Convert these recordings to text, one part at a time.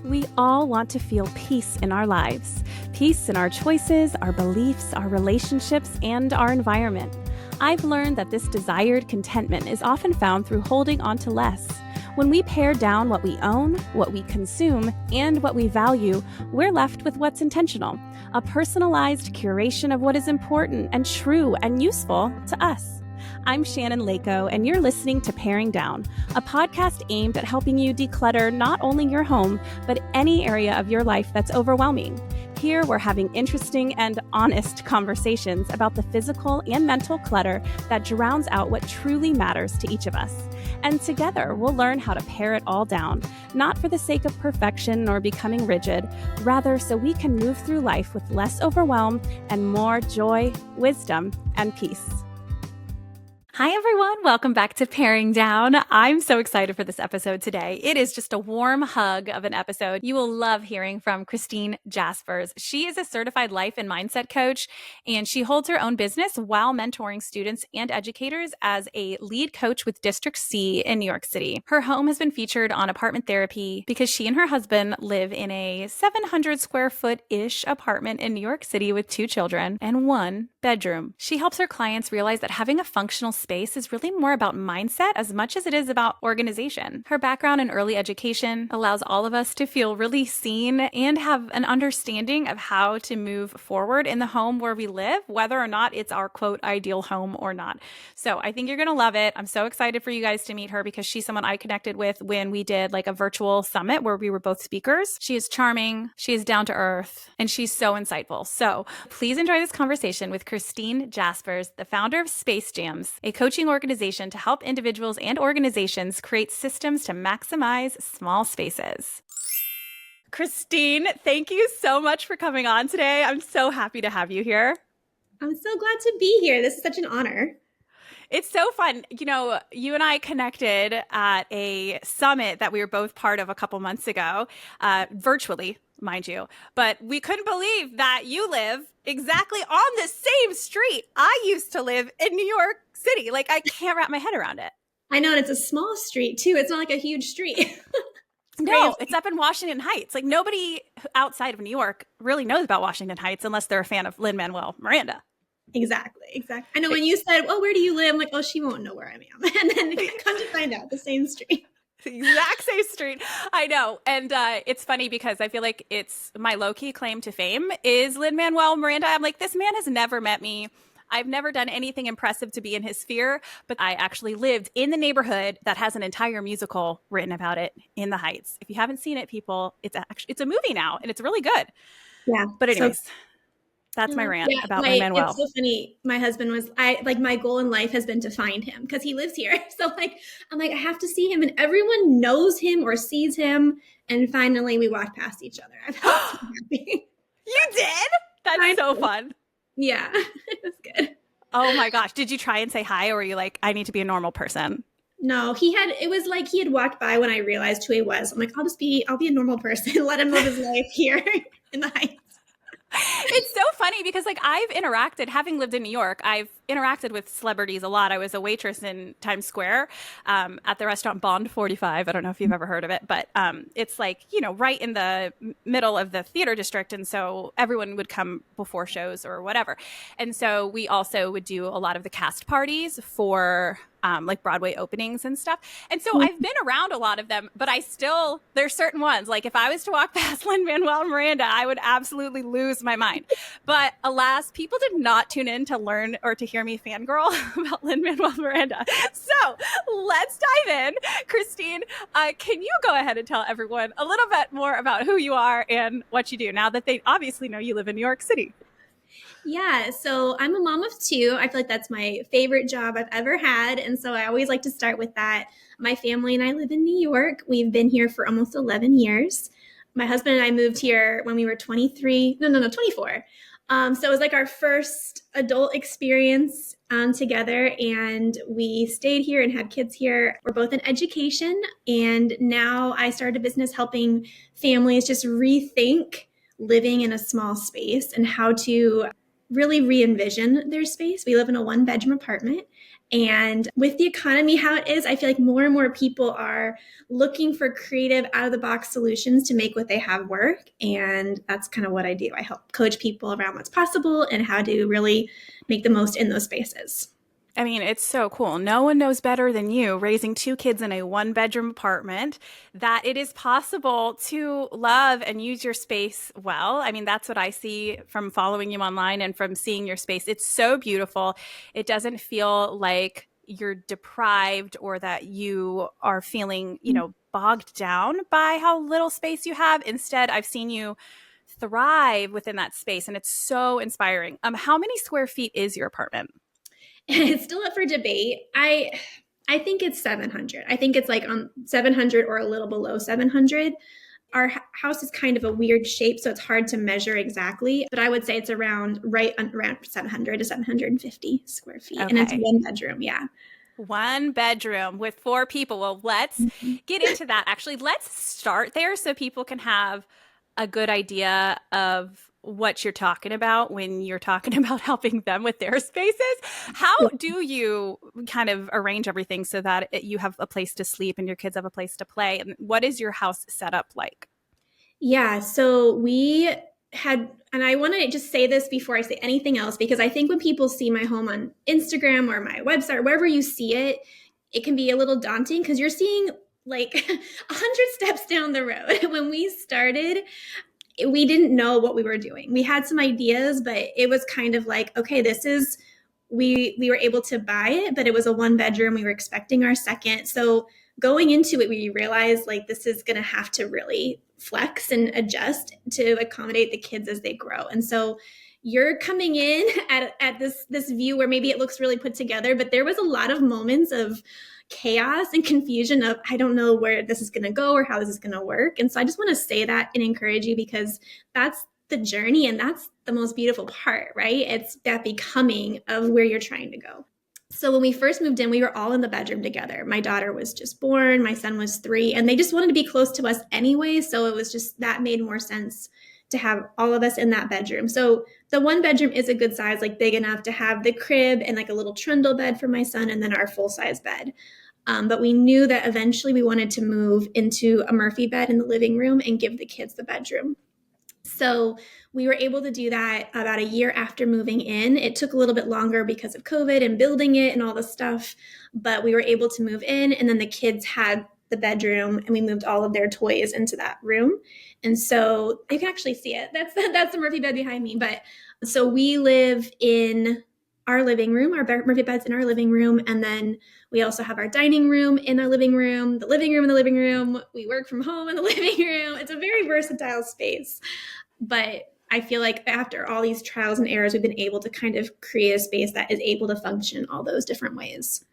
We all want to feel peace in our lives. Peace in our choices, our beliefs, our relationships, and our environment. I've learned that this desired contentment is often found through holding on to less. When we pare down what we own, what we consume, and what we value, we're left with what's intentional, a personalized curation of what is important and true and useful to us. I'm Shannon Leyko, and you're listening to Paring Down, a podcast aimed at helping you declutter not only your home, but any area of your life that's overwhelming. Here, we're having interesting and honest conversations about the physical and mental clutter that drowns out what truly matters to each of us. And together, we'll learn how to pare it all down, not for the sake of perfection or becoming rigid, rather so we can move through life with less overwhelm and more joy, wisdom, and peace. Hi, everyone. Welcome back to Paring Down. I'm so excited for this episode today. It is just a warm hug of an episode. You will love hearing from Khrystyne Jaspers. She is a certified life and mindset coach, and she holds her own business while mentoring students and educators as a lead coach with District C in New York City. Her home has been featured on Apartment Therapy because she and her husband live in a 700 square foot-ish apartment in New York City with 2 children and 1 bedroom. She helps her clients realize that having a functional space is really more about mindset as much as it is about organization. Her background in early education allows all of us to feel really seen and have an understanding of how to move forward in the home where we live, whether or not it's our quote ideal home or not. So I think you're going to love it. I'm so excited for you guys to meet her because she's someone I connected with when we did like a virtual summit where we were both speakers. She is charming, she is down to earth, and she's so insightful. So please enjoy this conversation with Khrystyne Jaspers, the founder of Space Jams, a coaching organization to help individuals and organizations create systems to maximize small spaces. Khrystyne, thank you so much for coming on today. I'm so happy to have you here. I'm so glad to be here. This is such an honor. It's so fun. You know, you and I connected at a summit that we were both part of a couple months ago, virtually, mind you. But we couldn't believe that you live exactly on the same street I used to live in New York City. Like, I can't wrap my head around it. I know, and it's a small street, too. It's not like a huge street. No, it's up in Washington Heights. Like, nobody outside of New York really knows about Washington Heights unless they're a fan of Lin-Manuel Miranda. Exactly. I know when you said, oh, where do you live? I'm like, oh, she won't know where I am. And then come to find out, the same street. The exact same street. I know. And it's funny because I feel like it's my low-key claim to fame is Lin-Manuel Miranda. I'm like, this man has never met me. I've never done anything impressive to be in his sphere, but I actually lived in the neighborhood that has an entire musical written about it in the Heights. If you haven't seen it, people, it's a movie now and it's really good. Yeah. But anyways, that's my rant about Lin-Manuel. It's so funny. My husband was, my goal in life has been to find him because he lives here. So I'm like, I have to see him, and everyone knows him or sees him. And finally we walked past each other. I felt so happy. You did? That's so fun. Yeah, it was good. Oh my gosh. Did you try and say hi, or were you like, I need to be a normal person? No, it was like he had walked by when I realized who he was. I'm like, I'll be a normal person. Let him live his life here in the Heights. It's so funny because like I've interacted, having lived in New York, I've interacted with celebrities a lot. I was a waitress in Times Square at the restaurant Bond 45. I don't know if you've ever heard of it, but it's like, you know, right in the middle of the theater district. And so everyone would come before shows or whatever. And so we also would do a lot of the cast parties for like Broadway openings and stuff. And so I've been around a lot of them, but there's certain ones, like if I was to walk past Lin-Manuel Miranda, I would absolutely lose my mind. But alas, people did not tune in to learn or to hear me fangirl about Lin-Manuel Miranda. So let's dive in. Khrystyne, can you go ahead and tell everyone a little bit more about who you are and what you do now that they obviously know you live in New York City? Yeah, so I'm a mom of 2. I feel like that's my favorite job I've ever had. And so I always like to start with that. My family and I live in New York. We've been here for almost 11 years. My husband and I moved here when we were 24. So it was like our first adult experience together, and we stayed here and had kids here. We're both in education, and now I started a business helping families just rethink living in a small space and how to really re-envision their space. We live in a 1-bedroom apartment, And with the economy how it is, I feel like more and more people are looking for creative, out of the box solutions to make what they have work. And that's kind of what I do. I help coach people around what's possible and how to really make the most in those spaces. I mean, it's so cool. No one knows better than you, raising two kids in a one-bedroom apartment, that it is possible to love and use your space well. I mean, that's what I see from following you online and from seeing your space. It's so beautiful. It doesn't feel like you're deprived or that you are feeling, bogged down by how little space you have. Instead, I've seen you thrive within that space, and it's so inspiring. How many square feet is your apartment? It's still up for debate. I think it's 700. I think it's like on 700 or a little below 700. Our house is kind of a weird shape, so it's hard to measure exactly, but I would say it's around around 700 to 750 square feet. And it's Okay. one bedroom. Yeah. One bedroom with four people. Well, let's get into that. Actually, let's start there so people can have a good idea of what you're talking about when you're talking about helping them with their spaces. How do you kind of arrange everything so that you have a place to sleep and your kids have a place to play? And what is your house set up like? Yeah, so we had, and I want to just say this before I say anything else, because I think when people see my home on Instagram or my website or wherever you see it, it can be a little daunting because you're seeing like 100 steps down the road. When we started, we didn't know what we were doing. We had some ideas, but it was kind of like, okay, this is, we were able to buy it, but it was a one bedroom. We were expecting our second. So going into it, we realized like this is going to have to really flex and adjust to accommodate the kids as they grow. And so you're coming in at this view where maybe it looks really put together, but there was a lot of moments of chaos and confusion of I don't know where this is going to go or how this is going to work. And so I just want to say that and encourage you because that's the journey and that's the most beautiful part, right? It's that becoming of where you're trying to go. So when we first moved in, we were all in the bedroom together. My daughter was just born, my son was 3, and they just wanted to be close to us anyway. So it was just that made more sense to have all of us in that bedroom. So the one bedroom is a good size, like big enough to have the crib and like a little trundle bed for my son and then our full size bed. But we knew that eventually we wanted to move into a Murphy bed in the living room and give the kids the bedroom. So we were able to do that about a year after moving in. It took a little bit longer because of COVID and building it and all the stuff, but we were able to move in and then the kids had the bedroom and we moved all of their toys into that room. And so you can actually see it. That's the Murphy bed behind me. But so we live in our living room, our Murphy bed's in our living room. And then we also have our dining room in our living room, the living room in the living room. We work from home in the living room. It's a very versatile space. But I feel like after all these trials and errors, we've been able to kind of create a space that is able to function in all those different ways.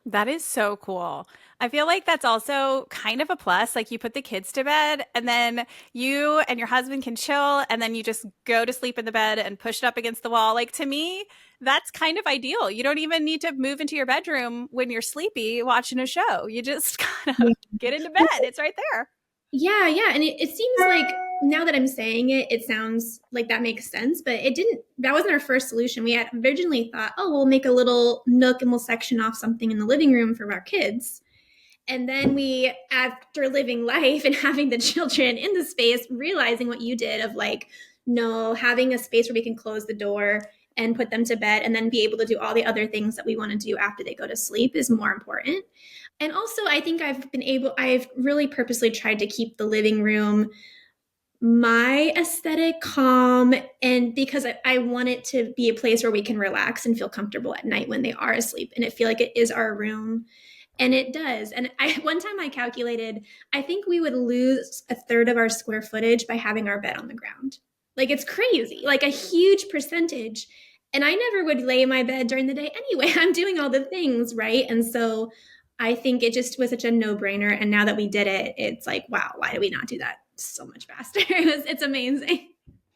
That is so cool. I feel like that's also kind of a plus. Like you put the kids to bed and then you and your husband can chill and then you just go to sleep in the bed and push it up against the wall. Like to me, that's kind of ideal. You don't even need to move into your bedroom when you're sleepy watching a show. You just kind of get into bed. It's right there. Yeah, yeah. And it seems like now that I'm saying it, it sounds like that makes sense, but it didn't, that wasn't our first solution. We had originally thought, oh, we'll make a little nook and we'll section off something in the living room for our kids. And then we, after living life and having the children in the space, realizing what you did of like, no, having a space where we can close the door and put them to bed and then be able to do all the other things that we want to do after they go to sleep is more important. And also, I think I've really purposely tried to keep the living room my aesthetic, calm, and because I want it to be a place where we can relax and feel comfortable at night when they are asleep and it feel like it is our room. And it does. And one time I calculated, I think we would lose a third of our square footage by having our bed on the ground. Like it's crazy, like a huge percentage. And I never would lay in my bed during the day anyway. I'm doing all the things, right? And so I think it just was such a no-brainer. And now that we did it, it's like, wow, why did we not do that so much faster? It's amazing.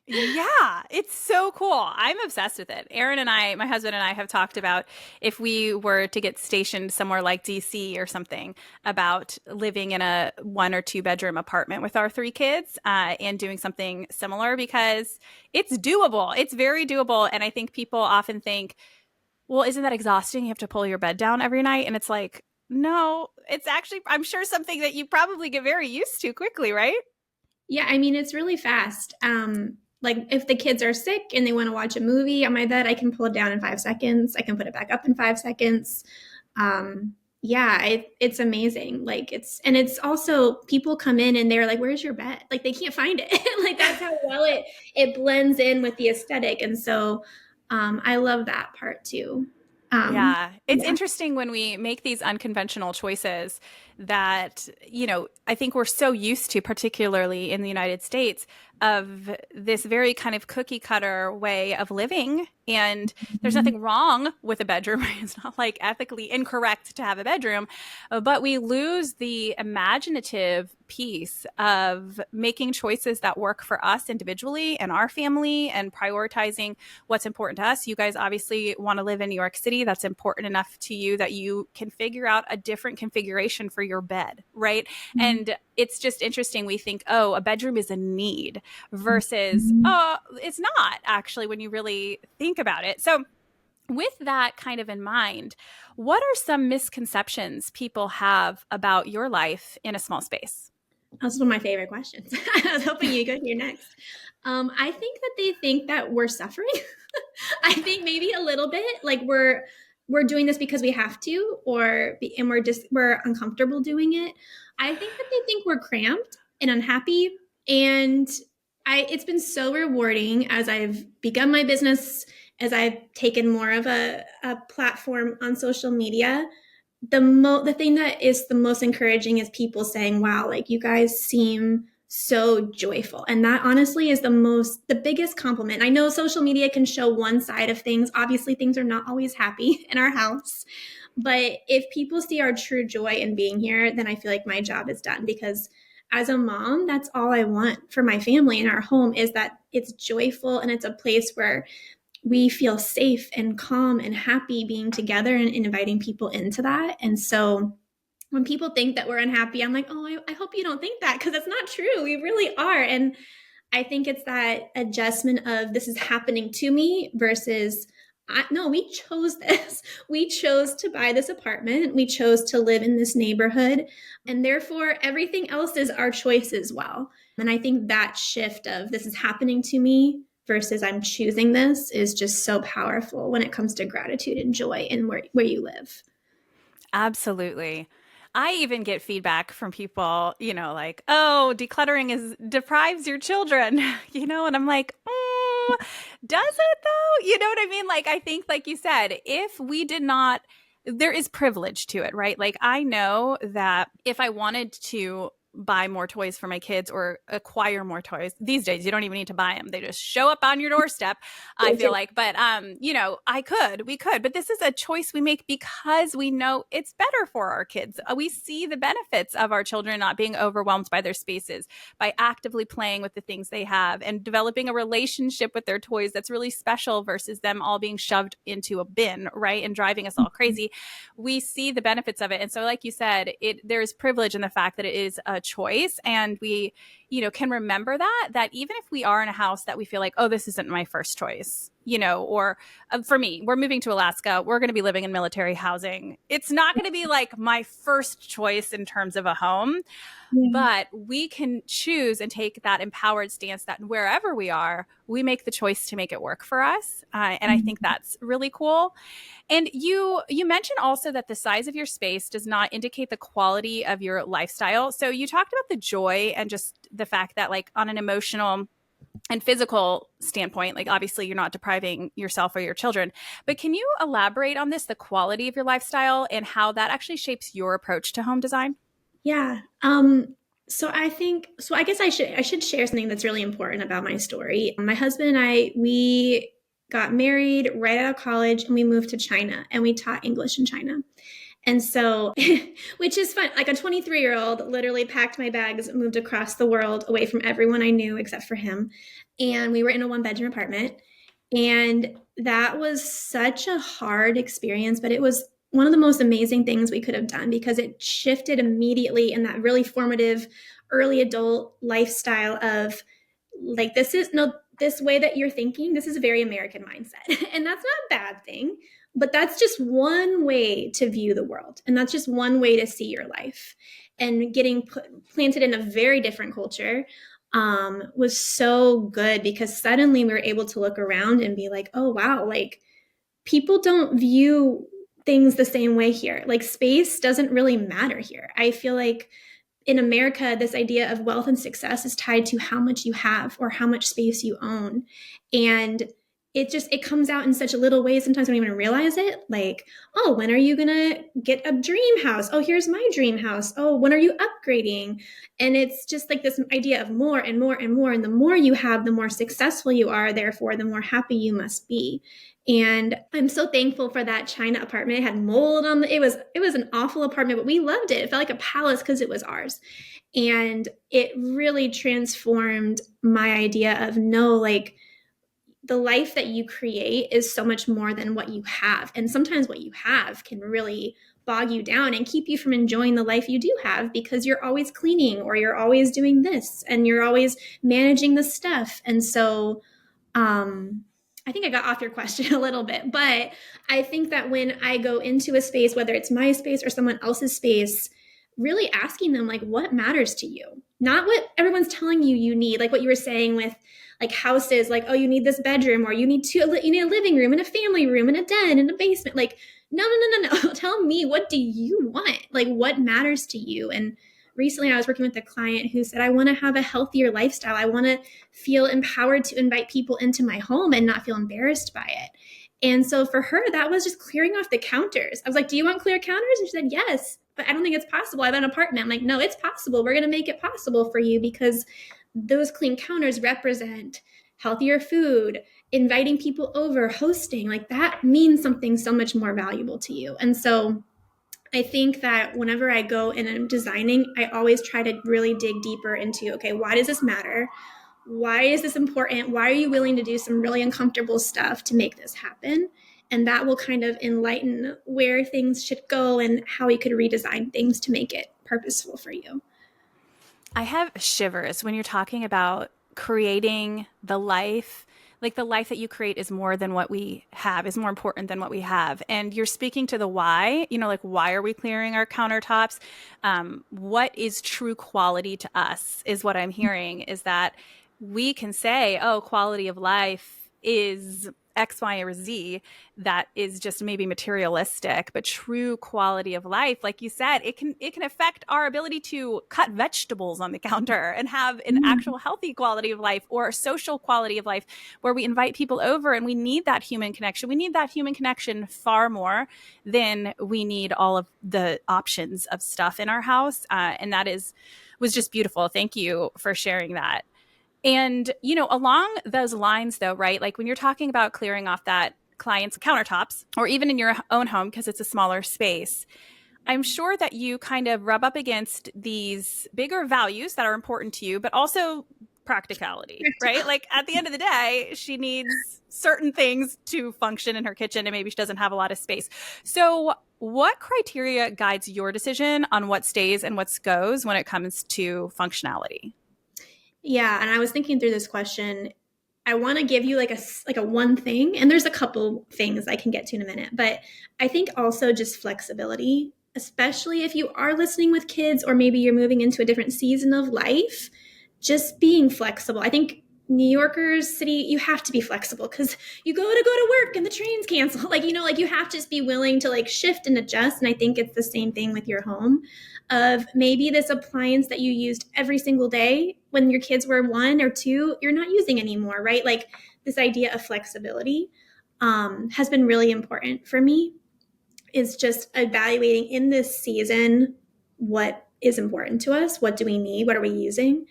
Yeah, it's so cool. I'm obsessed with it. Aaron and I, my husband and I, have talked about if we were to get stationed somewhere like DC or something, about living in a 1 or 2 bedroom apartment with our 3 kids and doing something similar because it's doable. It's very doable. And I think people often think, Well, isn't that exhausting? You have to pull your bed down every night. And it's like, no, it's actually, I'm sure something that you probably get very used to quickly, right? Yeah, I mean, it's really fast. Like if the kids are sick and they want to watch a movie on my bed, I can pull it down in 5 seconds. I can put it back up in 5 seconds. Yeah, it's amazing. Like it's also people come in and they're like, "Where's your bed?" Like they can't find it. Like that's how well it blends in with the aesthetic. And so, I love that part too. Yeah, it's Yeah. interesting when we make these unconventional choices that, I think we're so used to, particularly in the United States, of this very kind of cookie cutter way of living. And there's nothing wrong with a bedroom. It's not like ethically incorrect to have a bedroom, but we lose the imaginative piece of making choices that work for us individually and our family and prioritizing what's important to us. You guys obviously want to live in New York City. That's important enough to you that you can figure out a different configuration for your bed, right? And it's just interesting. We think, oh, a bedroom is a need versus, oh, it's not actually when you really think about it. So, with that kind of in mind, what are some misconceptions people have about your life in a small space? That's one of my favorite questions. I was hoping you go here next. I think that they think that we're suffering. I think maybe a little bit like we're doing this because we have to, and we're uncomfortable doing it. I think that they think we're cramped and unhappy, and it's been so rewarding as I've begun my business, as I've taken more of a platform on social media. The thing that is the most encouraging is people saying, "Wow, like you guys seem so joyful." And that honestly is the biggest compliment. I know social media can show one side of things. Obviously, things are not always happy in our house. But if people see our true joy in being here, then I feel like my job is done, because as a mom, that's all I want for my family and our home, is that it's joyful and it's a place where we feel safe and calm and happy being together, and inviting people into that. And so when people think that we're unhappy, I'm like, oh, I hope you don't think that, because it's not true. We really are. And I think it's that adjustment of this is happening to me versus no, we chose this. We chose to buy this apartment. We chose to live in this neighborhood. And therefore, everything else is our choice as well. And I think that shift of this is happening to me versus I'm choosing this is just so powerful when it comes to gratitude and joy in where you live. Absolutely. I even get feedback from people, like, oh, decluttering is deprives your children, and I'm like, does it though? You know what I mean? Like, I think, like you said, if we did not, there is privilege to it, right? Like, I know that if I wanted to buy more toys for my kids or acquire more toys these days, you don't even need to buy them. They just show up on your doorstep, I feel like. But we could, but this is a choice we make because we know it's better for our kids. We see the benefits of our children not being overwhelmed by their spaces, by actively playing with the things they have and developing a relationship with their toys that's really special versus them all being shoved into a bin, right? And driving us all crazy. We see the benefits of it. And so, like you said, there is privilege in the fact that it is a choice, and we can remember that even if we are in a house that we feel like, oh, this isn't my first choice, or for me, we're moving to Alaska, we're going to be living in military housing, it's not going to be like my first choice in terms of a home. Yeah. But we can choose and take that empowered stance that wherever we are, we make the choice to make it work for us. And I think that's really cool. And you mentioned also that the size of your space does not indicate the quality of your lifestyle. So you talked about the joy and just the fact that, like, on an emotional and physical standpoint, like, obviously you're not depriving yourself or your children, but can you elaborate on this, the quality of your lifestyle and how that actually shapes your approach to home design? Yeah. So I guess I should share something that's really important about my story. My husband and we got married right out of college, and we moved to China, and we taught English in China. And so, which is fun. Like a 23-year-old literally packed my bags, moved across the world away from everyone I knew except for him. And we were in a one-bedroom apartment. And that was such a hard experience, but it was one of the most amazing things we could have done, because it shifted immediately in that really formative early adult lifestyle of like, this is no, this way that you're thinking, this is a very American mindset. And that's not a bad thing. But that's just one way to view the world. And that's just one way to see your life. And getting planted in a very different culture was so good because suddenly we were able to look around and be like, oh, wow, like people don't view things the same way here. Like space doesn't really matter here. I feel like in America, this idea of wealth and success is tied to how much you have or how much space you own. And it comes out in such a little way. Sometimes we don't even realize it. Like, oh, when are you going to get a dream house? Oh, here's my dream house. Oh, when are you upgrading? And it's just like this idea of more and more and more. And the more you have, the more successful you are. Therefore, the more happy you must be. And I'm so thankful for that China apartment. It had mold on it was an awful apartment, but we loved it. It felt like a palace because it was ours. And it really transformed my idea of no, like the life that you create is so much more than what you have. And sometimes what you have can really bog you down and keep you from enjoying the life you do have because you're always cleaning or you're always doing this and you're always managing the stuff. And so I think I got off your question a little bit, but I think that when I go into a space, whether it's my space or someone else's space, really asking them like, what matters to you? Not what everyone's telling you you need, like what you were saying with like houses, like, oh, you need this bedroom or you need a living room and a family room and a den and a basement. Like, no. Tell me, what do you want? Like, what matters to you? And recently I was working with a client who said, I want to have a healthier lifestyle. I want to feel empowered to invite people into my home and not feel embarrassed by it. And so for her, that was just clearing off the counters. I was like, do you want clear counters? And she said, yes, but I don't think it's possible. I have an apartment. I'm like, no, it's possible. We're going to make it possible for you because those clean counters represent healthier food, inviting people over, hosting. Like that means something so much more valuable to you. And so I think that whenever I go and I'm designing, I always try to really dig deeper into, okay, why does this matter? Why is this important? Why are you willing to do some really uncomfortable stuff to make this happen? And that will kind of enlighten where things should go and how you could redesign things to make it purposeful for you. I have shivers when you're talking about creating the life. Like the life that you create is more than what we have, is more important than what we have. And you're speaking to the why, like why are we clearing our countertops? What is true quality to us is what I'm hearing, is that we can say, oh, quality of life is X, Y, or Z that is just maybe materialistic, but true quality of life, like you said, it can affect our ability to cut vegetables on the counter and have an actual healthy quality of life or a social quality of life where we invite people over and we need that human connection. We need that human connection far more than we need all of the options of stuff in our house. And that was just beautiful. Thank you for sharing that. And, along those lines, though, right, like when you're talking about clearing off that client's countertops or even in your own home, because it's a smaller space, I'm sure that you kind of rub up against these bigger values that are important to you, but also practicality, right? Like at the end of the day, she needs certain things to function in her kitchen and maybe she doesn't have a lot of space. So what criteria guides your decision on what stays and what goes when it comes to functionality? Yeah, and I was thinking through this question. I want to give you like a one thing, and there's a couple things I can get to in a minute, but I think also just flexibility, especially if you are listening with kids or maybe you're moving into a different season of life, just being flexible. I think New Yorkers, city, you have to be flexible because you go to work and the trains cancel. Like, like you have to just be willing to like shift and adjust. And I think it's the same thing with your home of maybe this appliance that you used every single day when your kids were 1 or 2, you're not using anymore, right? Like this idea of flexibility has been really important for me, is just evaluating in this season what is important to us, what do we need, what are we using.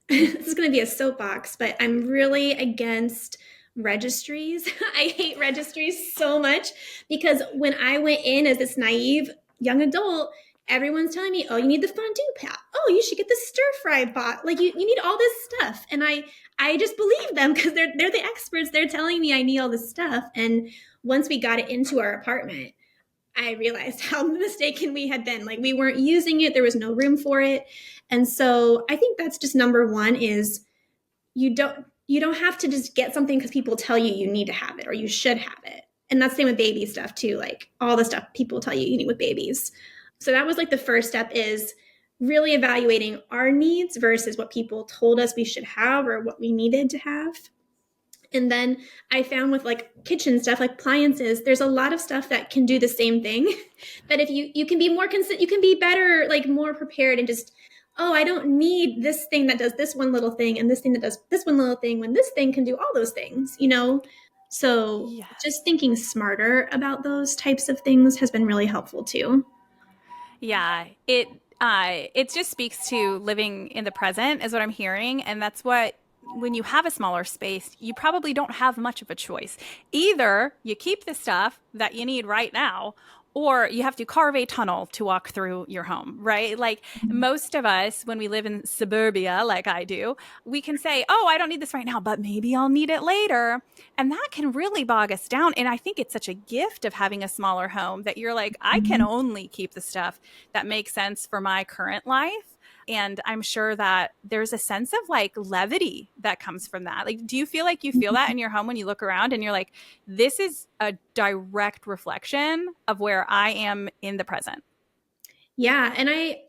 This is going to be a soapbox, but I'm really against registries. I hate registries so much because when I went in as this naive young adult, everyone's telling me, oh, you need the fondue pot. Oh, you should get the stir fry pot. Like you need all this stuff. And I just believe them because they're the experts. They're telling me I need all this stuff. And once we got it into our apartment, I realized how mistaken we had been. Like we weren't using it. There was no room for it. And so I think that's just number one is you don't have to just get something because people tell you you need to have it or you should have it. And that's the same with baby stuff too, like all the stuff people tell you need with babies. So that was like the first step, is really evaluating our needs versus what people told us we should have or what we needed to have. And then I found with like kitchen stuff, like appliances, there's a lot of stuff that can do the same thing. That if you can be more consistent, you can be better, like more prepared, and just, oh, I don't need this thing that does this one little thing and this thing that does this one little thing when this thing can do all those things, you know? So Yes. just thinking smarter about those types of things has been really helpful too. Yeah, it just speaks to living in the present is what I'm hearing, and that's what when you have a smaller space, you probably don't have much of a choice. Either you keep the stuff that you need right now, or you have to carve a tunnel to walk through your home, right? Like most of us, when we live in suburbia, like I do, we can say, oh, I don't need this right now, but maybe I'll need it later. And that can really bog us down. And I think it's such a gift of having a smaller home that you're like, I can only keep the stuff that makes sense for my current life. And I'm sure that there's a sense of like levity that comes from that. Like, do you feel like you feel that in your home when you look around and you're like, this is a direct reflection of where I am in the present? Yeah, and I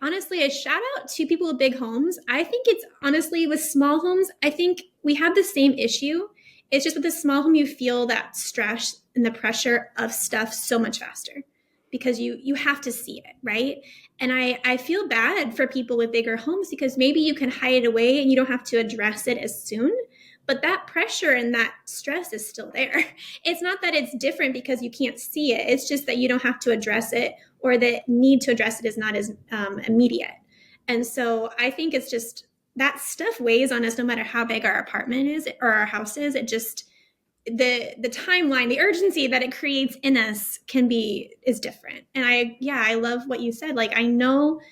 shout out to people with big homes. I think it's honestly with small homes, I think we have the same issue. It's just with a small home, you feel that stress and the pressure of stuff so much faster because you have to see it, right? And I feel bad for people with bigger homes because maybe you can hide it away and you don't have to address it as soon. But that pressure and that stress is still there. It's not that it's different because you can't see it. It's just that you don't have to address it, or the need to address it is not as immediate. And so I think it's just that stuff weighs on us no matter how big our apartment is or our house is. It just, the timeline, the urgency that it creates in us is different. And I love what you said. Like, I know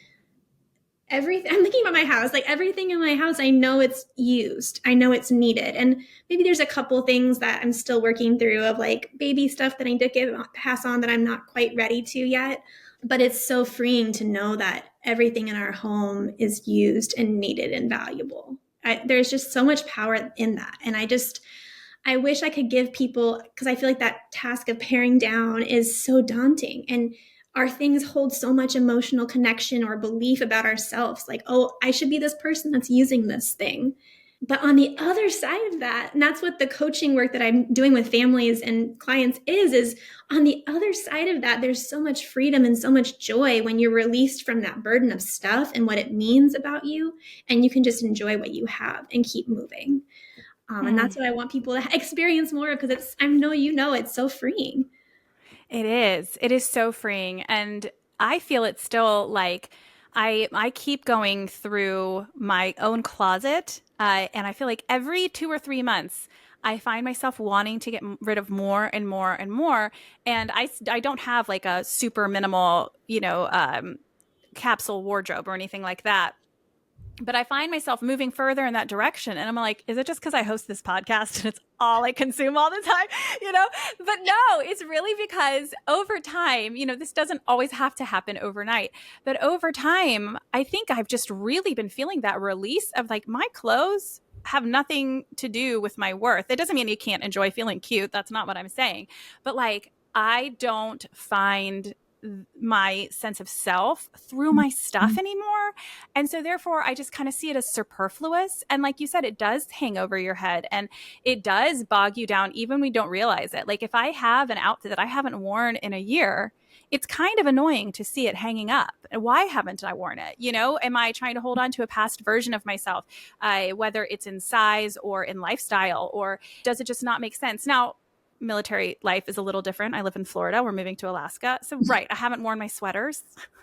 everything. I'm thinking about my house, like everything in my house, I know it's used, I know it's needed. And maybe there's a couple things that I'm still working through, of like baby stuff that I did pass on that I'm not quite ready to yet. But it's so freeing to know that everything in our home is used and needed and valuable. There's just so much power in that. And I wish I could give people, because I feel like that task of paring down is so daunting. And our things hold so much emotional connection or belief about ourselves. Like, oh, I should be this person that's using this thing. But on the other side of that, and that's what the coaching work that I'm doing with families and clients is on the other side of that, there's so much freedom and so much joy when you're released from that burden of stuff and what it means about you. And you can just enjoy what you have and keep moving. And that's what I want people to experience more of, because I know, it's so freeing. It is. It is so freeing. And I feel it's still like I keep going through my own closet. And I feel like every 2 or 3 months, I find myself wanting to get rid of more and more and more. And I don't have like a super minimal, capsule wardrobe or anything like that, but I find myself moving further in that direction. And I'm like, is it just because I host this podcast and it's all I consume all the time? But no, it's really because over time, this doesn't always have to happen overnight. But over time, I think I've just really been feeling that release of like, my clothes have nothing to do with my worth. It doesn't mean you can't enjoy feeling cute. That's not what I'm saying. But like, I don't find my sense of self through my stuff anymore. And so therefore I just kind of see it as superfluous. And like you said, it does hang over your head and it does bog you down even when we don't realize it. Like if I have an outfit that I haven't worn in a year, it's kind of annoying to see it hanging up. And why haven't I worn it? Am I trying to hold on to a past version of myself, whether it's in size or in lifestyle, or does it just not make sense? Now, military life is a little different. I live in Florida. We're moving to Alaska. So, right, I haven't worn my sweaters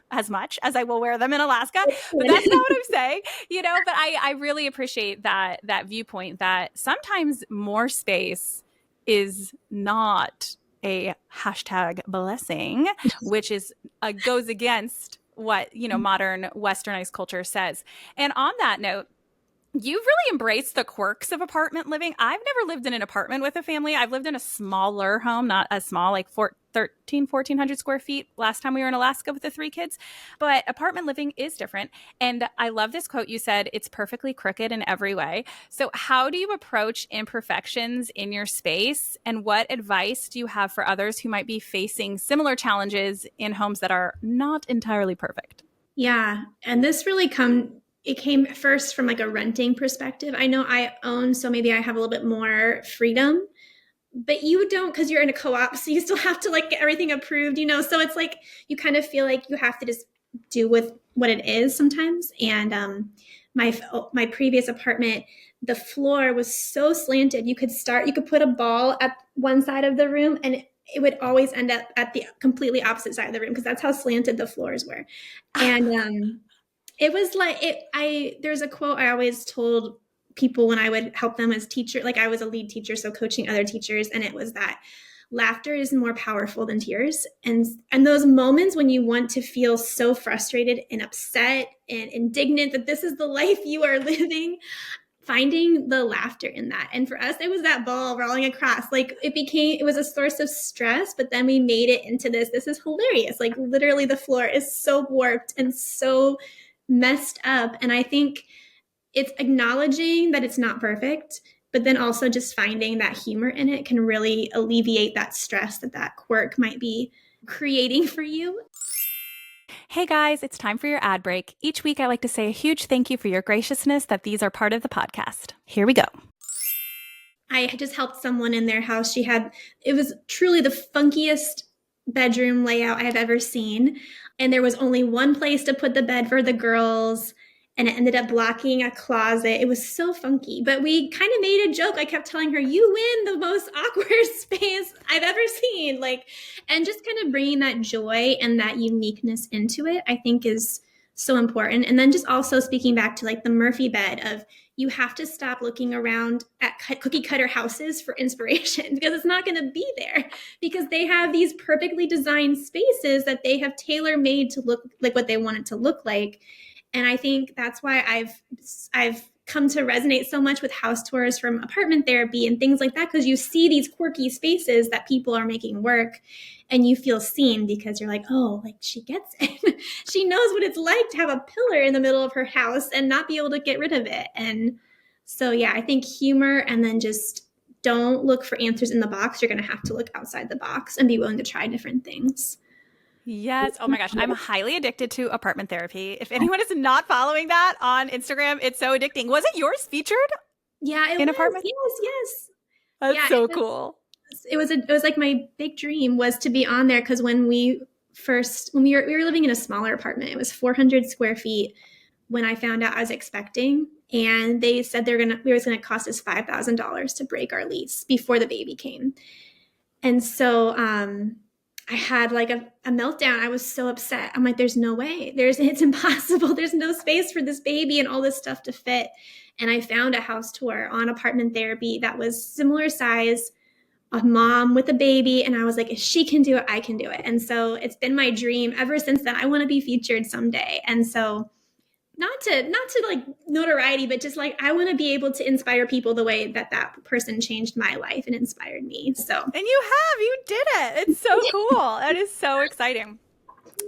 as much as I will wear them in Alaska, but that's not what I'm saying, but I really appreciate that viewpoint that sometimes more space is not a hashtag blessing, which is goes against what, modern westernized culture says. And on that note, You've really embraced the quirks of apartment living. I've never lived in an apartment with a family. I've lived in a smaller home, not as small, like 1,400 square feet last time we were in Alaska with the 3 kids. But apartment living is different. And I love this quote you said, it's perfectly crooked in every way. So how do you approach imperfections in your space? And what advice do you have for others who might be facing similar challenges in homes that are not entirely perfect? Yeah, and this really it came first from like a renting perspective. I know I own, so maybe I have a little bit more freedom, but you don't because you're in a co-op, so you still have to like get everything approved, so it's like you kind of feel like you have to just do with what it is sometimes. And my previous apartment, the floor was so slanted, you could put a ball at one side of the room and it would always end up at the completely opposite side of the room because that's how slanted the floors were. And it was like there's a quote I always told people when I would help them as teacher, like I was a lead teacher, so coaching other teachers, and it was that laughter is more powerful than tears. And those moments when you want to feel so frustrated and upset and indignant that this is the life you are living, finding the laughter in that. And for us, it was that ball rolling across. Like it was a source of stress, but then we made it into this is hilarious. Like literally the floor is so warped and so messed up. And I think it's acknowledging that it's not perfect, but then also just finding that humor in it can really alleviate that stress that quirk might be creating for you. Hey guys, it's time for your ad break. Each week I like to say a huge thank you for your graciousness that these are part of the podcast. Here we go. I had just helped someone in their house. It was truly the funkiest bedroom layout I have ever seen. And there was only one place to put the bed for the girls. And it ended up blocking a closet. It was so funky, but we kind of made a joke. I kept telling her, you win the most awkward space I've ever seen. And just kind of bringing that joy and that uniqueness into it, I think is so important. And then just also speaking back to like the Murphy bed of you have to stop looking around at cookie cutter houses for inspiration because it's not going to be there because they have these perfectly designed spaces that they have tailor made to look like what they want it to look like. And I think that's why I've come to resonate so much with house tours from apartment therapy and things like that, because you see these quirky spaces that people are making work and you feel seen because you're like, oh, like she gets it. She knows what it's like to have a pillar in the middle of her house and not be able to get rid of it. And so, yeah, I think humor and then just don't look for answers in the box. You're going to have to look outside the box and be willing to try different things. Yes. Oh my gosh. I'm highly addicted to apartment therapy. If anyone is not following that on Instagram, it's so addicting. Wasn't yours featured? Yeah, it in was. apartment? Yes. That's so cool. It was like my big dream was to be on there because when we were living in a smaller apartment, it was 400 square feet when I found out I was expecting, and they said it was gonna cost us $5,000 to break our lease before the baby came. And so I had like a meltdown. I was so upset. I'm like, there's no way. It's impossible. There's no space for this baby and all this stuff to fit. And I found a house tour on apartment therapy that was similar size, a mom with a baby. And I was like, if she can do it, I can do it. And so it's been my dream ever since then. I want to be featured someday. And so not to like notoriety, but just like I want to be able to inspire people the way that person changed my life and inspired me. So, and you did it. It's so cool. That is so exciting.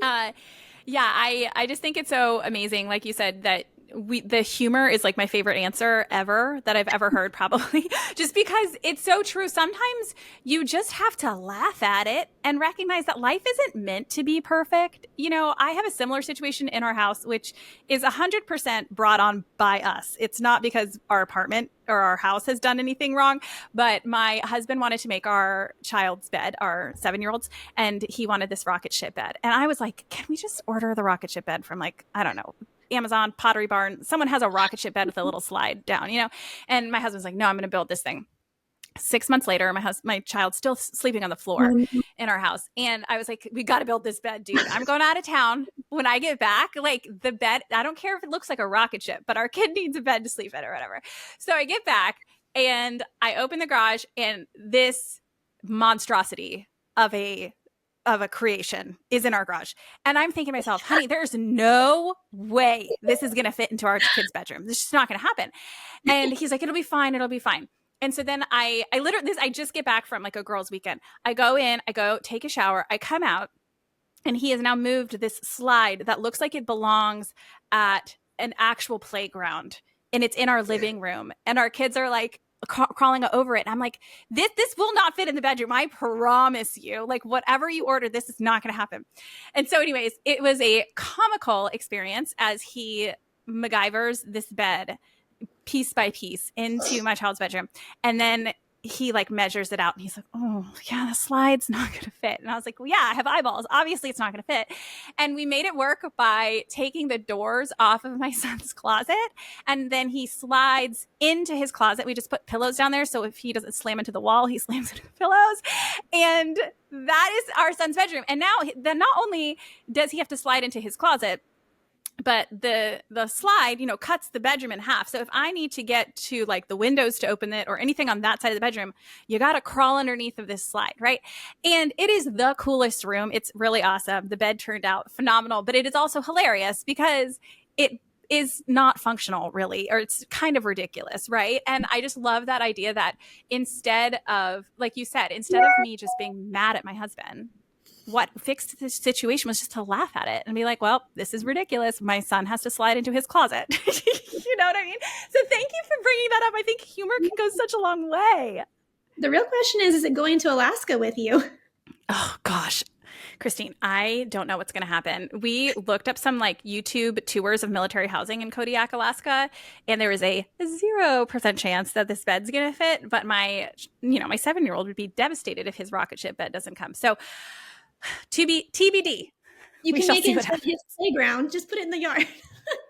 Yeah, I just think it's so amazing. Like you said, that the humor is like my favorite answer ever that I've ever heard, probably just because it's so true. Sometimes you just have to laugh at it and recognize that life isn't meant to be perfect. I have a similar situation in our house, which is 100% brought on by us. It's not because our apartment or our house has done anything wrong, but my husband wanted to make our child's bed, our 7-year-old's, and he wanted this rocket ship bed. And I was like, can we just order the rocket ship bed from like, I don't know, Amazon, Pottery Barn, someone has a rocket ship bed with a little slide down, and my husband's like, no, I'm going to build this thing. 6 months later, my child's still sleeping on the floor in our house. And I was like, we got to build this bed, dude. I'm going out of town. When I get back, like the bed, I don't care if it looks like a rocket ship, but our kid needs a bed to sleep in or whatever. So I get back and I open the garage and this monstrosity of a of a creation is in our garage. And I'm thinking to myself, honey, there's no way this is going to fit into our kid's bedroom. This is just not going to happen. And he's like, it'll be fine. It'll be fine. And so then I literally, I just get back from like a girls' weekend. I go in, I go take a shower, I come out, and he has now moved this slide that looks like it belongs at an actual playground. And it's in our living room. And our kids are like crawling over it. And I'm like, this will not fit in the bedroom. I promise you. Like, whatever you order, this is not going to happen. And so anyways, it was a comical experience as he MacGyvers this bed piece by piece into my child's bedroom. And then he like measures it out and he's like, oh yeah, the slide's not going to fit. And I was like, well, yeah, I have eyeballs. Obviously it's not going to fit. And we made it work by taking the doors off of my son's closet. And then he slides into his closet. We just put pillows down there. So if he doesn't slam into the wall, he slams into the pillows. And that is our son's bedroom. And now then not only does he have to slide into his closet, but the slide, you know, cuts the bedroom in half. So if I need to get to like the windows to open it or anything on that side of the bedroom, you got to crawl underneath of this slide, right? And it is the coolest room. It's really awesome. The bed turned out phenomenal, but it is also hilarious because it is not functional really, or it's kind of ridiculous, right? And I just love that idea that instead of, like you said, instead of me just being mad at my husband, what fixed this situation was just to laugh at it and be like, well, this is ridiculous. My son has to slide into his closet. You know what I mean? So thank you for bringing that up. I think humor can go such a long way. The real question is it going to Alaska with you? Oh, gosh. Khrystyne, I don't know what's going to happen. We looked up some like YouTube tours of military housing in Kodiak, Alaska, and there is a 0% chance that this bed's going to fit. But my 7-year-old would be devastated if his rocket ship bed doesn't come. So TBD. You can make it into his playground. Just put it in the yard.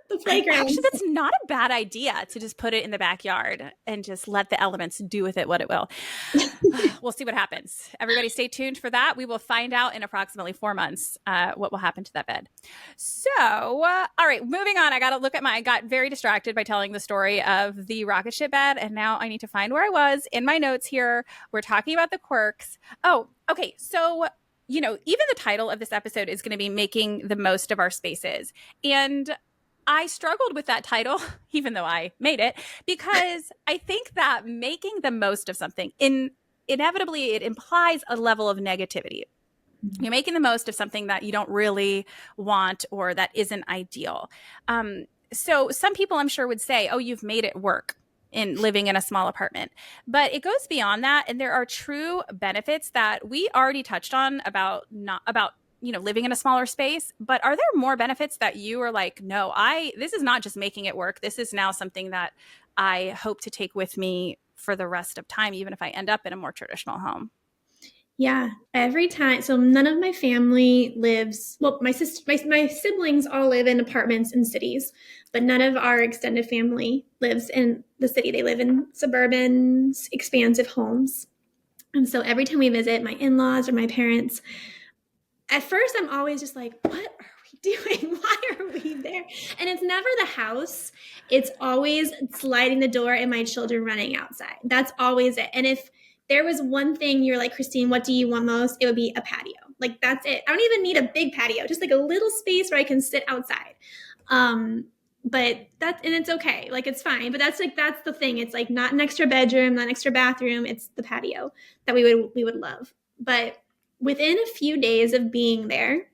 The playground. Actually, that's not a bad idea to just put it in the backyard and just let the elements do with it what it will. We'll see what happens. Everybody stay tuned for that. We will find out in approximately 4 months what will happen to that bed. So, all right, moving on. I got very distracted by telling the story of the rocket ship bed, and now I need to find where I was in my notes here. We're talking about the quirks. Oh, okay. So, even the title of this episode is going to be Making the Most of Our Spaces. And I struggled with that title, even though I made it, because I think that making the most of something, inevitably, it implies a level of negativity. You're making the most of something that you don't really want or that isn't ideal. So some people, I'm sure, would say, oh, you've made it work in living in a small apartment. But it goes beyond that. And there are true benefits that we already touched on about living in a smaller space. But are there more benefits that you are like, no, this is not just making it work. This is now something that I hope to take with me for the rest of time, even if I end up in a more traditional home? Yeah, every time. So none of my family lives, well, my siblings all live in apartments in cities, but none of our extended family lives in the city. They live in suburban, expansive homes. And so every time we visit my in-laws or my parents, at first I'm always just like, what are we doing? Why are we there? And it's never the house. It's always sliding the door and my children running outside. That's always it. And if there was one thing you're like, Khrystyne, what do you want most? It would be a patio. Like, that's it. I don't even need a big patio, just like a little space where I can sit outside. And it's okay. Like, it's fine. But that's the thing. It's like not an extra bedroom, not an extra bathroom. It's the patio that we would love. But within a few days of being there,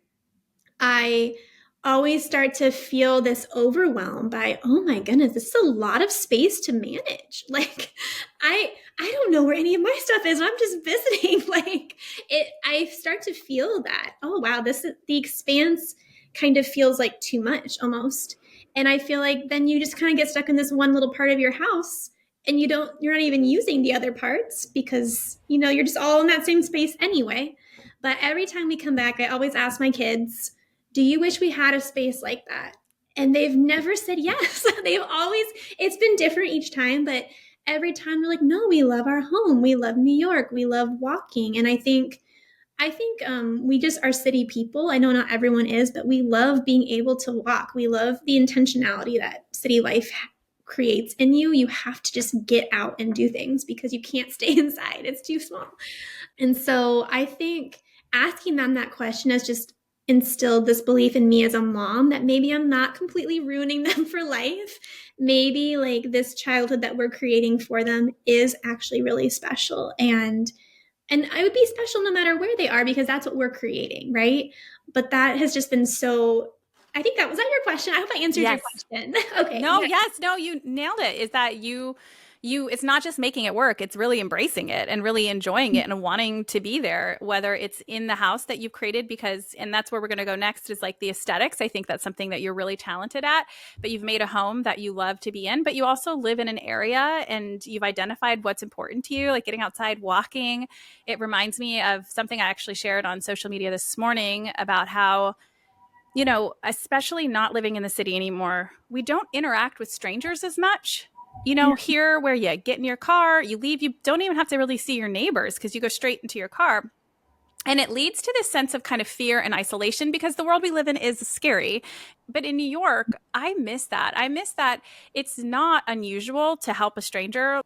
I always start to feel this overwhelm by, oh my goodness, this is a lot of space to manage. Like, I don't know where any of my stuff is. I'm just visiting. I start to feel that, oh wow, the expanse kind of feels like too much almost. And I feel like then you just kind of get stuck in this one little part of your house and you're not even using the other parts because, you're just all in that same space anyway. But every time we come back, I always ask my kids, do you wish we had a space like that? And they've never said yes. It's been different each time, but every time they're like, no, we love our home. We love New York. We love walking. And I think we just are city people. I know not everyone is, but we love being able to walk. We love the intentionality that city life creates in you. You have to just get out and do things because you can't stay inside. It's too small. And so I think asking them that question has just instilled this belief in me as a mom that maybe I'm not completely ruining them for life. Maybe like this childhood that we're creating for them is actually really special. And I would be special no matter where they are because that's what we're creating, right? But that has just been so, I think that was that your question. I hope I answered your Yes. question. Okay. No, Yeah. yes, no, you nailed it. Is that it's not just making it work, it's really embracing it and really enjoying it and wanting to be there, whether it's in the house that you've created because, and that's where we're going to go next is like the aesthetics. I think that's something that you're really talented at, but you've made a home that you love to be in, but you also live in an area and you've identified what's important to you, like getting outside, walking. It reminds me of something I actually shared on social media this morning about how especially not living in the city anymore, we don't interact with strangers as much. Yeah. Here where you get in your car, you leave, you don't even have to really see your neighbors because you go straight into your car. And it leads to this sense of kind of fear and isolation because the world we live in is scary. But in New York, I miss that. I miss that it's not unusual to help a stranger.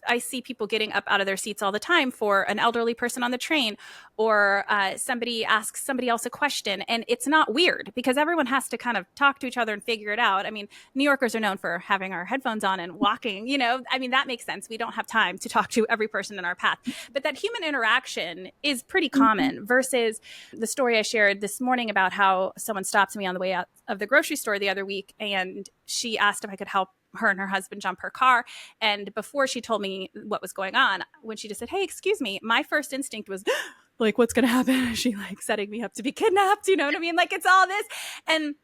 I see people getting up out of their seats all the time for an elderly person on the train, or somebody asks somebody else a question. And it's not weird because everyone has to kind of talk to each other and figure it out. I mean, New Yorkers are known for having our headphones on and walking, that makes sense. We don't have time to talk to every person in our path. But that human interaction is pretty common versus the story I shared this morning about how someone stopped me on the way out of the grocery store the other week and she asked if I could help her and her husband jump her car. And before she told me what was going on, when she just said, "Hey, excuse me," my first instinct was like, what's going to happen? Is she like setting me up to be kidnapped? You know what I mean? Like it's all this. And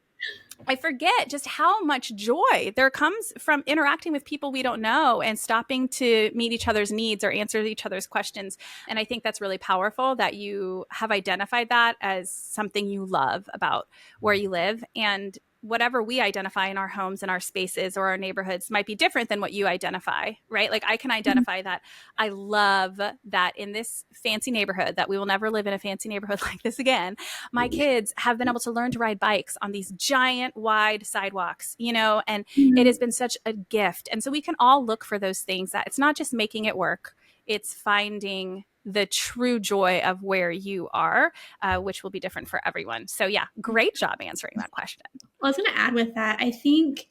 I forget just how much joy there comes from interacting with people we don't know and stopping to meet each other's needs or answer each other's questions. And I think that's really powerful that you have identified that as something you love about where you live. And whatever we identify in our homes and our spaces or our neighborhoods might be different than what you identify, right? Like I can identify that I love that in this fancy neighborhood, that we will never live in a fancy neighborhood like this again. My kids have been able to learn to ride bikes on these giant wide sidewalks, and it has been such a gift. And so we can all look for those things that it's not just making it work, it's finding the true joy of where you are, which will be different for everyone. So yeah, great job answering that question. Well, I was going to add with that, I think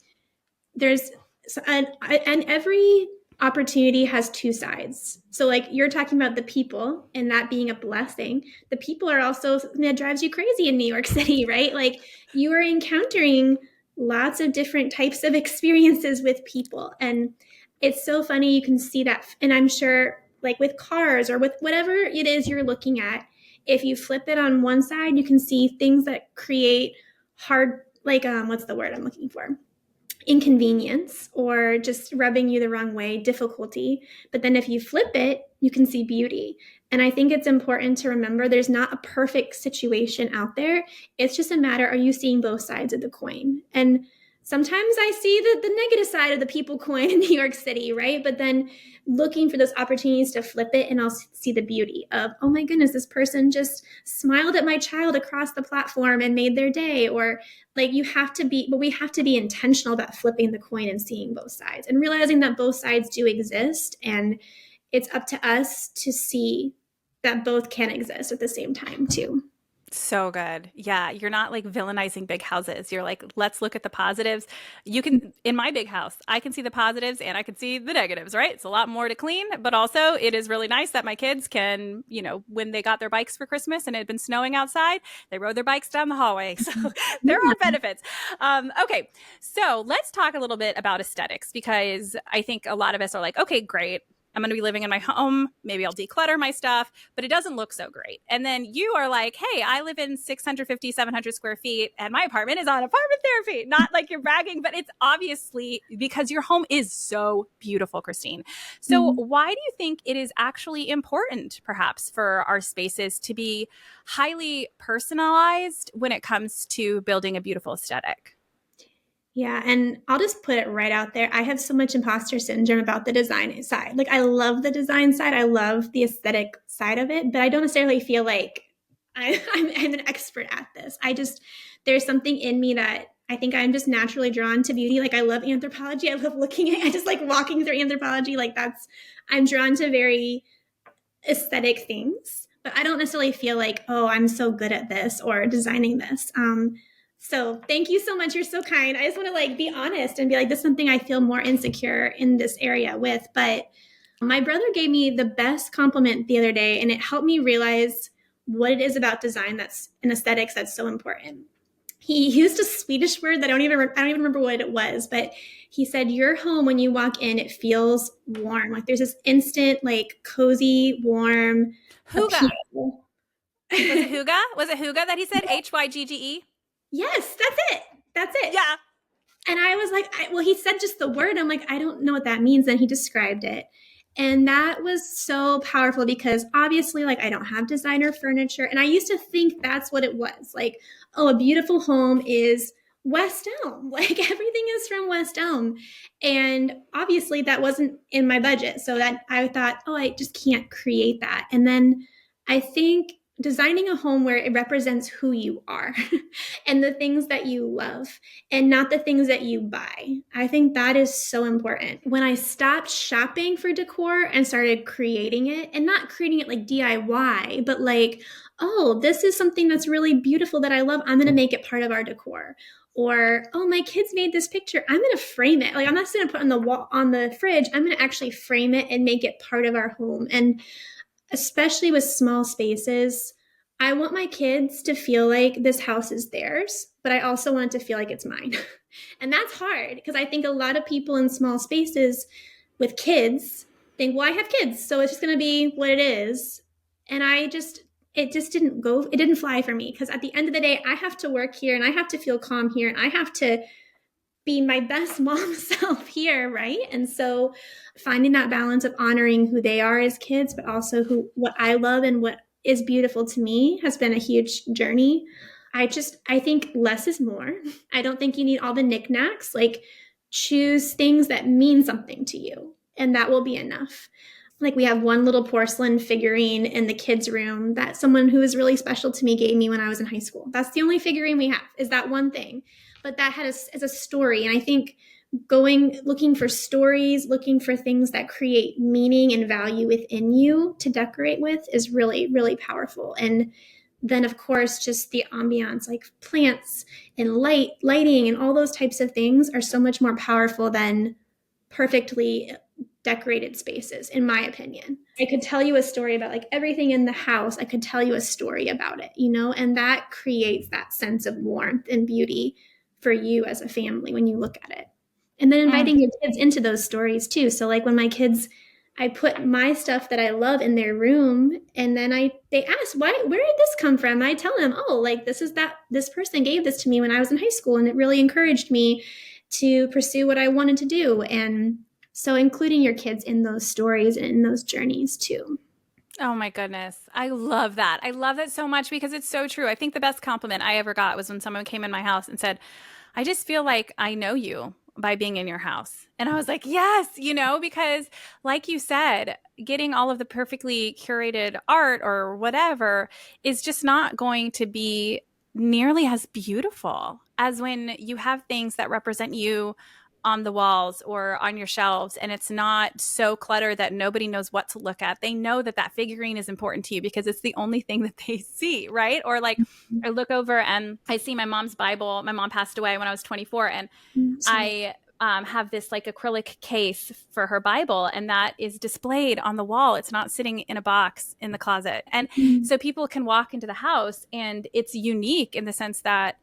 there's, and every opportunity has two sides. So like you're talking about the people and that being a blessing. The people are also something that drives you crazy in New York City, right? Like you are encountering lots of different types of experiences with people. And it's so funny. You can see that. And I'm sure like with cars or with whatever it is you're looking at, if you flip it on one side, you can see things that create hard, like, what's the word I'm looking for? Inconvenience or just rubbing you the wrong way, difficulty. But then if you flip it, you can see beauty. And I think it's important to remember there's not a perfect situation out there. It's just a matter, are you seeing both sides of the coin? And sometimes I see the negative side of the people coin in New York City, right? But then looking for those opportunities to flip it and I'll see the beauty of, oh my goodness, this person just smiled at my child across the platform and made their day. Or like we have to be intentional about flipping the coin and seeing both sides and realizing that both sides do exist. And it's up to us to see that both can exist at the same time too. So good. Yeah. You're not like villainizing big houses. You're like, let's look at the positives. You can, in my big house, I can see the positives and I can see the negatives, right? It's a lot more to clean, but also it is really nice that my kids can, when they got their bikes for Christmas and it had been snowing outside, they rode their bikes down the hallway. So there are benefits. Okay. So let's talk a little bit about aesthetics because I think a lot of us are like, okay, great. I'm going to be living in my home. Maybe I'll declutter my stuff, but it doesn't look so great. And then you are like, hey, I live in 650, 700 square feet and my apartment is on apartment therapy. Not like you're bragging, but it's obviously because your home is so beautiful, Khrystyne. So why do you think it is actually important, perhaps, for our spaces to be highly personalized when it comes to building a beautiful aesthetic? Yeah, and I'll just put it right out there. I have so much imposter syndrome about the design side. Like I love the design side. I love the aesthetic side of it, but I don't necessarily feel like I'm an expert at this. There's something in me that I think I'm just naturally drawn to beauty. Like I love anthropology. I love I just like walking through anthropology. I'm drawn to very aesthetic things. but I don't necessarily feel like, oh, I'm so good at this or designing this. So thank you so much. You're so kind. I just want to like be honest and be like, this is something I feel more insecure in this area with. But my brother gave me the best compliment the other day, and it helped me realize what it is about design that's in aesthetics that's so important. He used a Swedish word that I don't even remember what it was, but he said your home when you walk in, it feels warm. Like there's this instant, like cozy, warm Hygge. appeal. Was it Hygge? Was it Hygge that he said? Hygge? Yes, that's it. That's it. Yeah. And I was like, well, he said just the word. I'm like, I don't know what that means. Then he described it. And that was so powerful because obviously, like, I don't have designer furniture. And I used to think that's what it was. Like, oh, a beautiful home is West Elm. Like, everything is from West Elm. And obviously, that wasn't in my budget. So that I thought, oh, I just can't create that. And then I think designing a home where it represents who you are and the things that you love and not the things that you buy. I think that is so important. When I stopped shopping for decor and started creating it, and not creating it like DIY, but like, oh, this is something that's really beautiful that I love. I'm going to make it part of our decor. Or, oh, my kids made this picture. I'm going to frame it. Like, I'm not just going to put it on the wall, on the fridge. I'm going to actually frame it and make it part of our home. And especially with small spaces, I want my kids to feel like this house is theirs, but I also want it to feel like it's mine. And that's hard because I think a lot of people in small spaces with kids think, well, I have kids, so it's just going to be what it is. And it just didn't go, it didn't fly for me because at the end of the day, I have to work here and I have to feel calm here and I have to be my best mom self here, right? And so finding that balance of honoring who they are as kids, but also what I love and what is beautiful to me has been a huge journey. I think less is more. I don't think you need all the knickknacks. Like choose things that mean something to you, and that will be enough. Like we have one little porcelain figurine in the kids' room that someone who is really special to me gave me when I was in high school. That's the only figurine we have, is that one thing. But that is a story. And I think looking for stories, looking for things that create meaning and value within you to decorate with is really, really powerful. And then of course, just the ambiance, like plants and lighting and all those types of things are so much more powerful than perfectly decorated spaces, in my opinion. I could tell you a story about like everything in the house. I could tell you a story about it, and that creates that sense of warmth and beauty for you as a family when you look at it. And then inviting your kids into those stories too. So like when my kids, I put my stuff that I love in their room, and then they ask, where did this come from? I tell them, oh, like this person gave this to me when I was in high school, and it really encouraged me to pursue what I wanted to do. And so including your kids in those stories and in those journeys too. Oh my goodness. I love that. I love that so much because it's so true. I think the best compliment I ever got was when someone came in my house and said, I just feel like I know you by being in your house. And I was like, yes, because like you said, getting all of the perfectly curated art or whatever is just not going to be nearly as beautiful as when you have things that represent you on the walls or on your shelves, and it's not so cluttered that nobody knows what to look at. They know that figurine is important to you because it's the only thing that they see, right? Or like I look over and I see my mom's Bible. My mom passed away when I was 24, and I have this like acrylic case for her Bible, and that is displayed on the wall. It's not sitting in a box in the closet. And so people can walk into the house, and it's unique in the sense that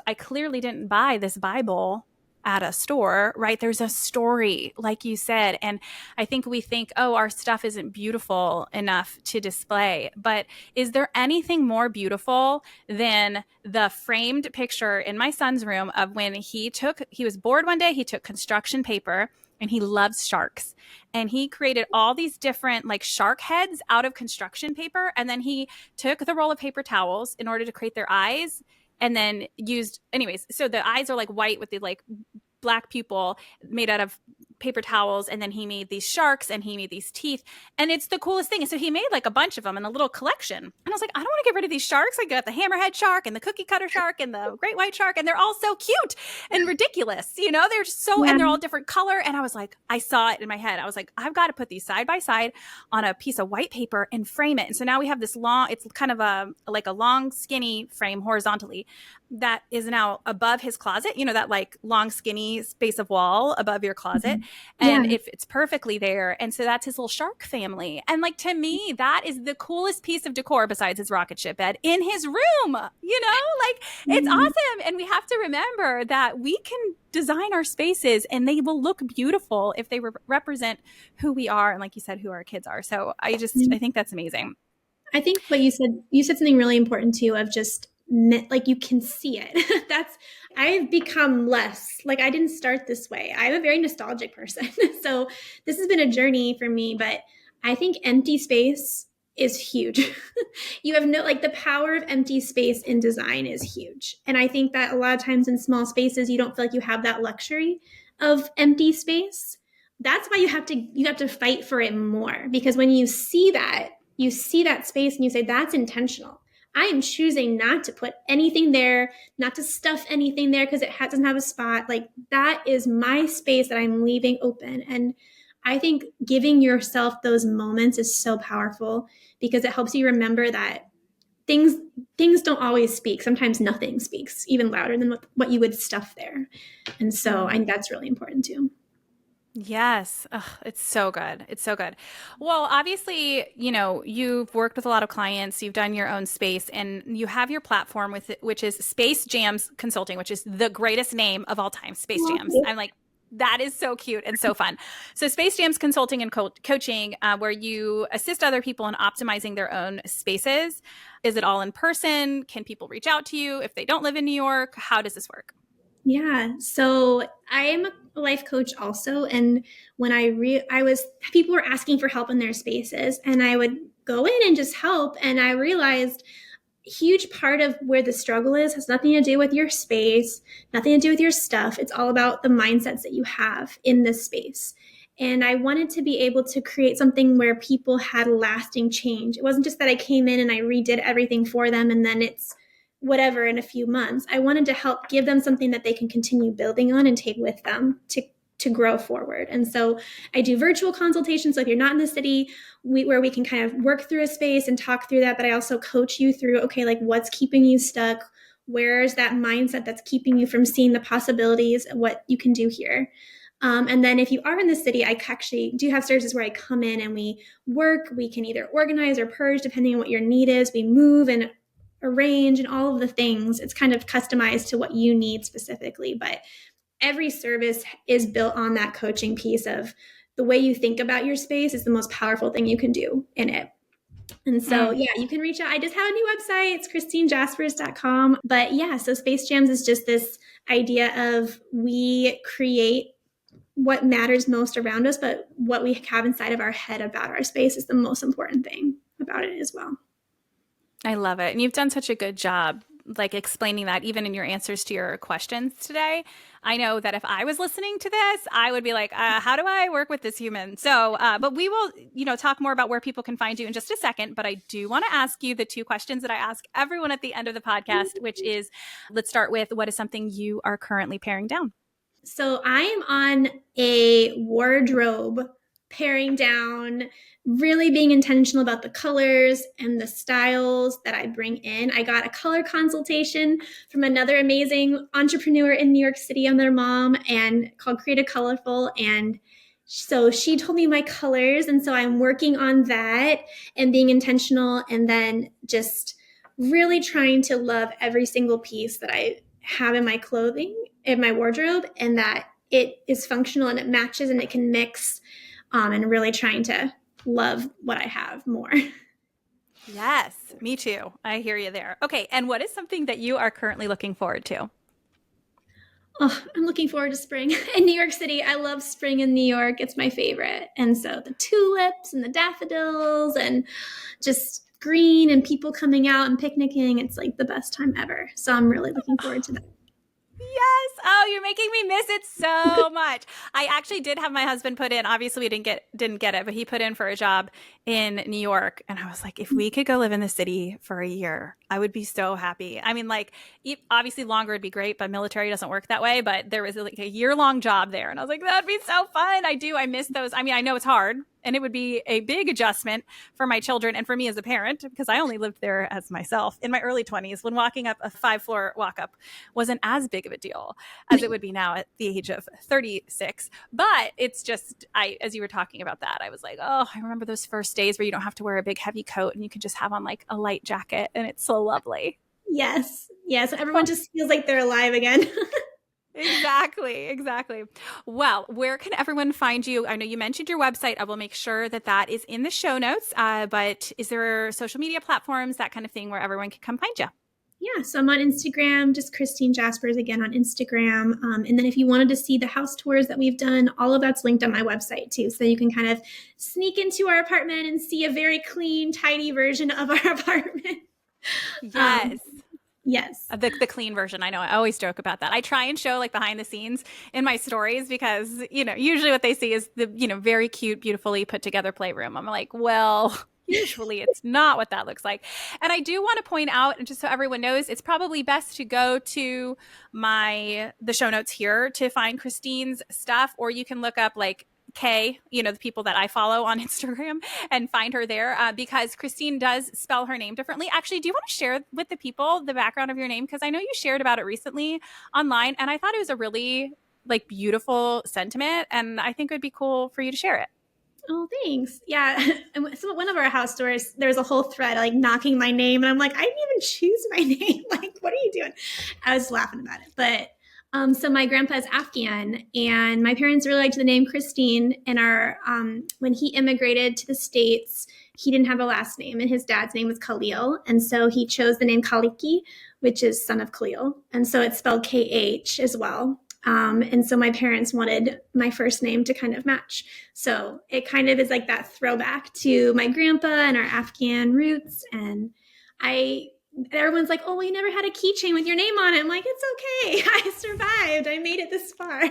I clearly didn't buy this Bible at a store, right? There's a story, like you said. And I think we think, oh, our stuff isn't beautiful enough to display. But is there anything more beautiful than the framed picture in my son's room of when he was bored one day, he took construction paper, and he loves sharks. And he created all these different like shark heads out of construction paper. And then he took the roll of paper towels in order to create their eyes, and then so the eyes are like white with the like black pupil made out of paper towels, and then he made these sharks and he made these teeth, and it's the coolest thing. And so he made like a bunch of them in a little collection, and I was like, I don't want to get rid of these sharks. I got the hammerhead shark and the cookie cutter shark and the great white shark, and they're all so cute and ridiculous, they're just so, and they're all different color. And I was like, I saw it in my head. I was like, I've got to put these side by side on a piece of white paper and frame it. And so now we have this long, it's kind of like a long skinny frame horizontally that is now above his closet, that like long skinny space of wall above your closet. And if it's perfectly there. And so that's his little shark family. And like, to me, that is the coolest piece of decor besides his rocket ship bed in his room, like it's awesome. And we have to remember that we can design our spaces and they will look beautiful if they represent who we are. And like you said, who our kids are. So I think that's amazing. I think what you said something really important too, of just like you can see it. I've become less, like I didn't start this way. I'm a very nostalgic person. So this has been a journey for me, but I think empty space is huge. You have the power of empty space in design is huge. And I think that a lot of times in small spaces, you don't feel like you have that luxury of empty space. That's why you have to fight for it more, because when you see that space and you say, that's intentional. I am choosing not to put anything there, not to stuff anything there because it doesn't have a spot. Like that is my space that I'm leaving open. And I think giving yourself those moments is so powerful because it helps you remember that things don't always speak. Sometimes nothing speaks even louder than what you would stuff there. And so I think that's really important too. Yes. Ugh, it's so good. It's so good. Well, obviously, you've worked with a lot of clients, you've done your own space, and you have your platform which is Space Jams Consulting, which is the greatest name of all time, Space Jams. I'm like, that is so cute and so fun. So Space Jams Consulting and Coaching, where you assist other people in optimizing their own spaces. Is it all in person? Can people reach out to you if they don't live in New York? How does this work? Yeah. So I am a life coach also. And when people were asking for help in their spaces and I would go in and just help. And I realized a huge part of where the struggle has nothing to do with your space, nothing to do with your stuff. It's all about the mindsets that you have in this space. And I wanted to be able to create something where people had lasting change. It wasn't just that I came in and I redid everything for them and then it's whatever in a few months. I wanted to help give them something that they can continue building on and take with them to grow forward. And so I do virtual consultations. So if you're not in the city, where we can kind of work through a space and talk through that, but I also coach you through, okay, like what's keeping you stuck? Where's that mindset that's keeping you from seeing the possibilities of what you can do here? And then if you are in the city, I actually do have services where I come in and we work. We can either organize or purge depending on what your need is. We move and arrange and all of the things. It's kind of customized to what you need specifically, but every service is built on that coaching piece of the way you think about your space is the most powerful thing you can do in it. And so, yeah, you can reach out. I just have a new website. It's KrystyneJaspers.com. But yeah, so Space Jams is just this idea of we create what matters most around us, but what we have inside of our head about our space is the most important thing about it as well. I love it. And you've done such a good job like explaining that even in your answers to your questions today. I know that if I was listening to this, I would be like, how do I work with this human? So, but we will, talk more about where people can find you in just a second. But I do want to ask you the two questions that I ask everyone at the end of the podcast, which is, let's start with, what is something you are currently paring down? So I am on a wardrobe paring down, really being intentional about the colors and the styles that I bring in. I got a color consultation from another amazing entrepreneur in New York City. I'm their mom, and called Create a Colorful. And so she told me my colors. And so I'm working on that and being intentional, and then just really trying to love every single piece that I have in my clothing, in my wardrobe, and that it is functional and it matches and it can mix. And really trying to love what I have more. Yes, me too. I hear you there. Okay. And what is something that you are currently looking forward to? Oh, I'm looking forward to spring in New York City. I love spring in New York. It's my favorite. And so the tulips and the daffodils and just green and people coming out and picnicking, it's like the best time ever. So I'm really looking forward to that. Yes. Oh, you're making me miss it so much. I actually did have my husband put in. Obviously, we didn't get it, but he put in for a job in New York, and I was like, if we could go live in the city for a year, I would be so happy. I mean, like, obviously longer would be great, but military doesn't work that way. But there was like a year-long job there, and I was like, that'd be so fun. I miss those. I mean, I know it's hard, and it would be a big adjustment for my children and for me as a parent, because I only lived there as myself in my early 20s when walking up a 5-floor walk up wasn't as big of a deal as it would be now at the age of 36. But it's just, as you were talking about that, I was like, oh, I remember those first days where you don't have to wear a big heavy coat and you can just have on like a light jacket, and it's so lovely. Yes. Yes. Everyone just feels like they're alive again. Exactly. Well, where can everyone find you? I know you mentioned your website. I will make sure that is in the show notes. But is there social media platforms, that kind of thing, where everyone can come find you? Yeah, so I'm on Instagram, just Khrystyne Jaspers again on Instagram. And then if you wanted to see the house tours that we've done, all of that's linked on my website too. So you can kind of sneak into our apartment and see a very clean, tidy version of our apartment. Yes. Yes. The clean version. I know. I always joke about that. I try and show like behind the scenes in my stories because, usually what they see is the, very cute, beautifully put together playroom. I'm like, well, usually it's not what that looks like. And I do want to point out, and just so everyone knows, it's probably best to go to the show notes here to find Khrystyne's stuff, or you can look up like Kay, the people that I follow on Instagram, and find her there because Khrystyne does spell her name differently. Actually, do you want to share with the people the background of your name? Because I know you shared about it recently online, and I thought it was a really like beautiful sentiment, and I think it would be cool for you to share it. Oh, thanks. Yeah. So one of our house tours, there's a whole thread like knocking my name. And I'm like, I didn't even choose my name. Like, what are you doing? I was laughing about it. But so my grandpa is Afghan, and my parents really liked the name Khrystyne. And when he immigrated to the States, he didn't have a last name, and his dad's name was Khalil. And so he chose the name Kaliki, which is son of Khalil. And so it's spelled KH as well. And so my parents wanted my first name to kind of match. So it kind of is like that throwback to my grandpa and our Afghan roots. And everyone's like, oh, well, you never had a keychain with your name on it. I'm like, it's okay. I survived. I made it this far.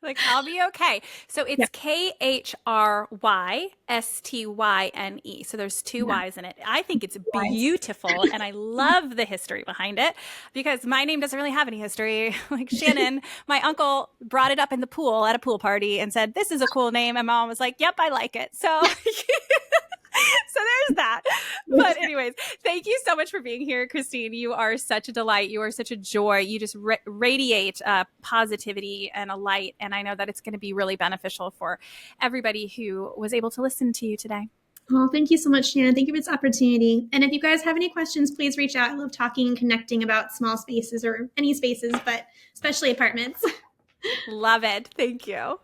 Like, I'll be okay. So it's KHRYSTYNE. So there's two Y's in it. I think it's beautiful, and I love the history behind it because my name doesn't really have any history. Like Shannon, my uncle brought it up in the pool at a pool party and said, this is a cool name. And Mom was like, yep, I like it. So... So there's that. But anyways, thank you so much for being here, Khrystyne. You are such a delight. You are such a joy. You just radiate positivity and a light. And I know that it's going to be really beneficial for everybody who was able to listen to you today. Oh, thank you so much, Shannon. Thank you for this opportunity. And if you guys have any questions, please reach out. I love talking and connecting about small spaces or any spaces, but especially apartments. Love it. Thank you.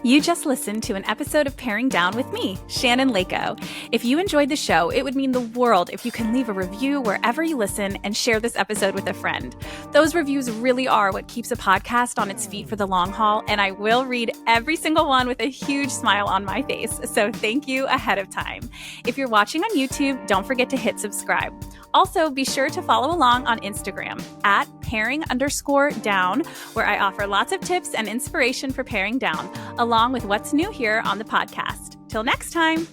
You just listened to an episode of Paring Down with me, Shannon Leyko. If you enjoyed the show, it would mean the world if you can leave a review wherever you listen and share this episode with a friend. Those reviews really are what keeps a podcast on its feet for the long haul, and I will read every single one with a huge smile on my face. So thank you ahead of time. If you're watching on YouTube, don't forget to hit subscribe. Also, be sure to follow along on Instagram at paring_down, where I offer lots of tips and inspiration for paring down, along with what's new here on the podcast. Till next time.